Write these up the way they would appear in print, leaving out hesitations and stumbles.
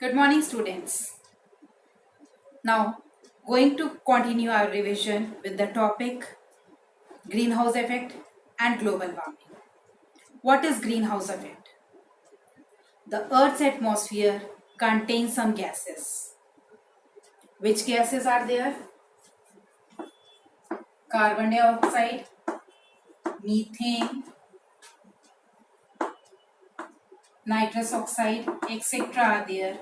Good morning, students. Now, going to continue our revision with the topic greenhouse effect and global warming. What is greenhouse effect? The Earth's atmosphere contains some gases. Which gases are there? Carbon dioxide, methane, nitrous oxide, etc. are there.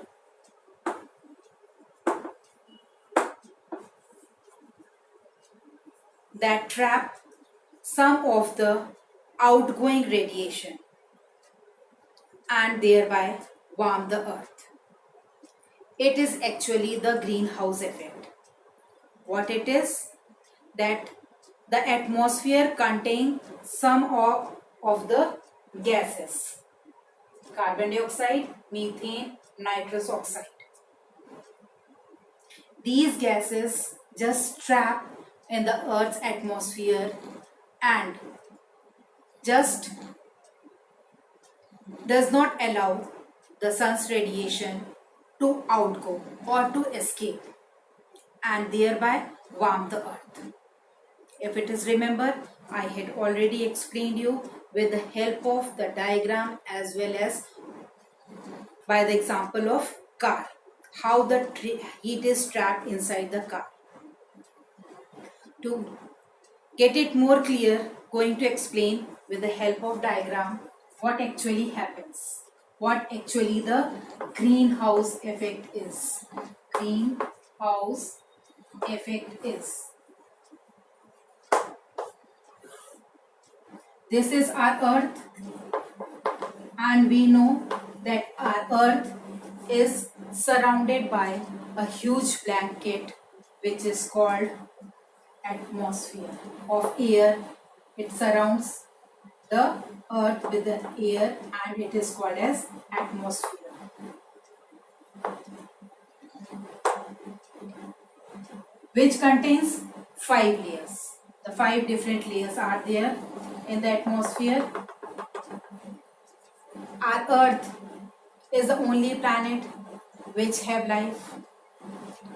That trap some of the outgoing radiation and thereby warm the earth. It is actually the greenhouse effect. What it is? That the atmosphere contains some of the gases: carbon dioxide, methane, nitrous oxide. These gases just trap in the earth's atmosphere and just does not allow the sun's radiation to outgo or to escape and thereby warm the earth. If it is remember, I had already explained you with the help of the diagram as well as by the example of car, how the heat is trapped inside the car. To get it more clear, going to explain with the help of diagram what actually happens, what actually the greenhouse effect is. Greenhouse effect is. This is our earth, and we know that our earth is surrounded by a huge blanket which is called atmosphere of air. It surrounds the earth with the air and it is called as atmosphere. Which contains 5 layers. The 5 different layers are there in the atmosphere. Our earth is the only planet which have life.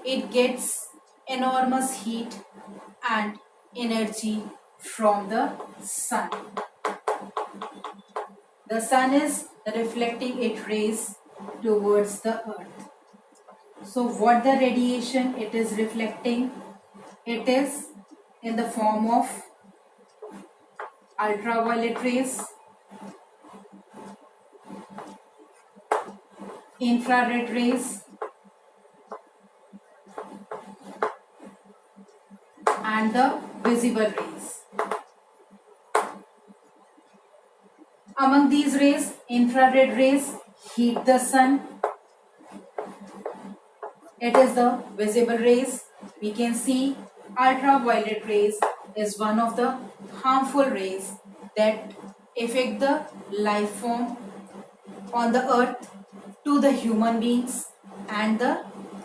It gets enormous heat and energy from the sun. The sun is reflecting its rays towards the earth. So what the radiation it is reflecting? It is in the form of ultraviolet rays, infrared rays, and the visible rays. Among these rays, infrared rays heat the sun. It is the visible rays. We can see ultraviolet rays is one of the harmful rays that affect the life form on the earth, to the human beings and the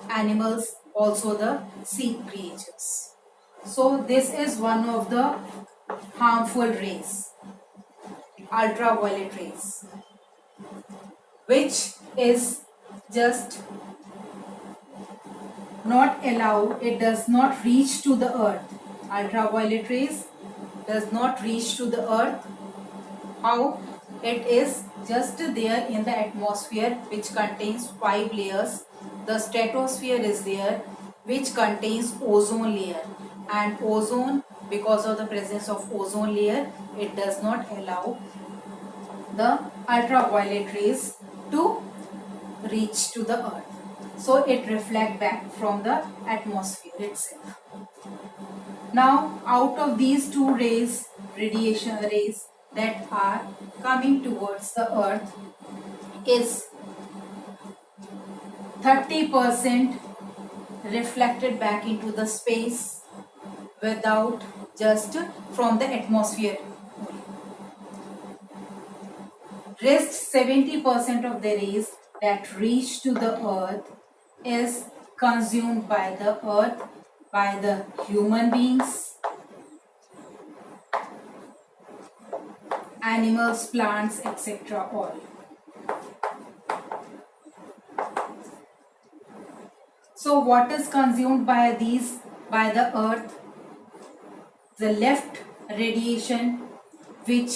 animals, also the sea creatures. So this is one of the harmful rays, ultraviolet rays, which is just not allow, it does not reach to the earth. Ultraviolet rays does not reach to the earth. How? It is just there in the atmosphere which contains 5 layers. The stratosphere is there which contains ozone layer, and ozone, because of the presence of ozone layer, it does not allow the ultraviolet rays to reach to the earth. So it reflects back from the atmosphere itself. Now out of these 2 rays, radiation rays that are coming towards the earth, is 30% reflected back into the space without, just from the atmosphere. Rest 70% of the rays that reach to the earth is consumed by the earth, by the human beings, animals, plants, etc. all. So what is consumed by the earth? The left radiation, which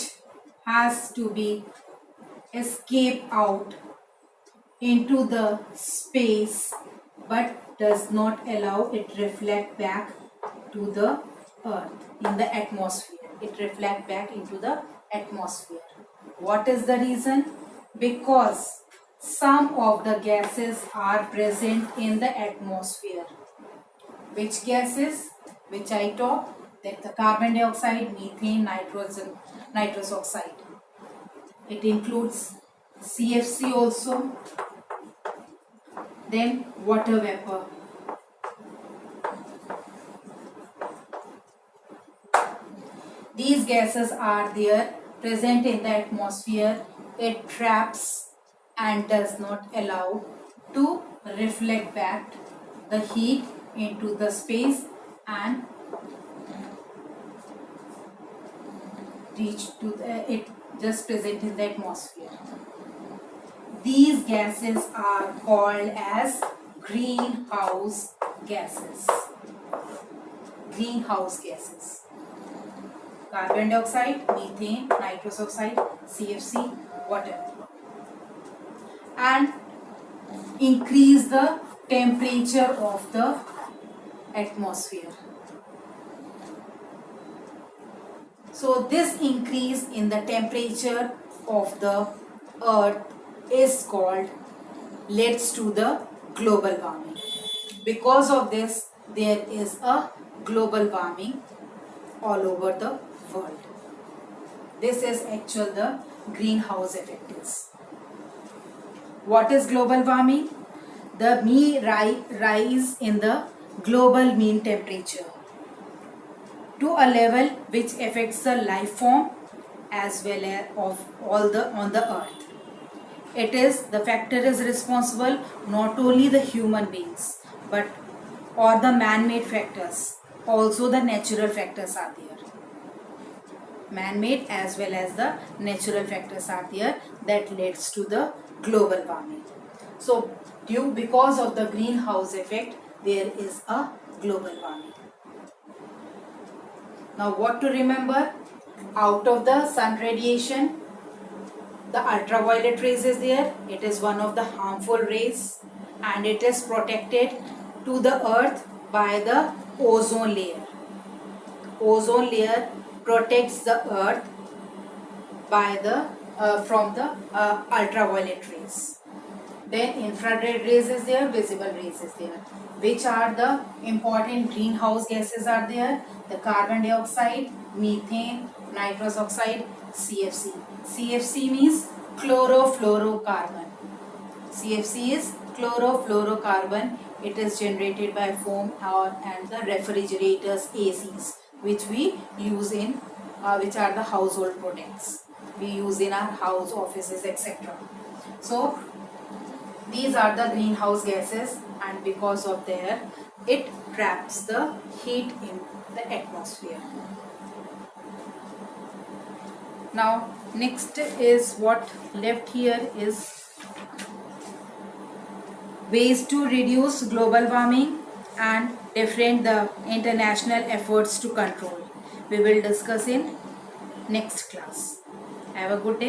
has to be escape out into the space but does not allow it reflect back to the earth in the atmosphere. It reflect back into the atmosphere. What is the reason? Because some of the gases are present in the atmosphere. Which gases? Which I talk? That the carbon dioxide, methane, nitrous oxide. It includes CFC also. Then water vapor. These gases are there present in the atmosphere. It traps and does not allow to reflect back the heat into the space and reach to it just present in the atmosphere. These gases are called as greenhouse gases. Greenhouse gases. Carbon dioxide, methane, nitrous oxide, CFC, water. And increase the temperature of the atmosphere. So this increase in the temperature of the earth is called, leads to the global warming. Because of this, there is a global warming all over the world. This is actual the greenhouse effect is. What is global warming? The rise in the global mean temperature to a level which affects the life form as well as of all the on the earth. It is the factor is responsible not only the human beings but or the man-made factors, also the natural factors are there. Man-made as well as the natural factors are there that leads to the global warming. So because of the greenhouse effect, there is a global warming. Now what to remember? Out of the sun radiation, the ultraviolet rays is there. It is one of the harmful rays and it is protected to the earth by the ozone layer. Ozone layer protects the earth by the from the ultraviolet rays. Then infrared rays is there, visible rays is there. Which are the important greenhouse gases are there? The carbon dioxide, methane, nitrous oxide, CFC. CFC means chlorofluorocarbon. CFC is chlorofluorocarbon. It is generated by foam and the refrigerators, ACs, which we use in which are the household products we use in our house, offices, etc. So these are the greenhouse gases, and because of their it traps the heat in the atmosphere. Now next is what left here is ways to reduce global warming and different the international efforts to control. We will discuss in next class. Have a good day.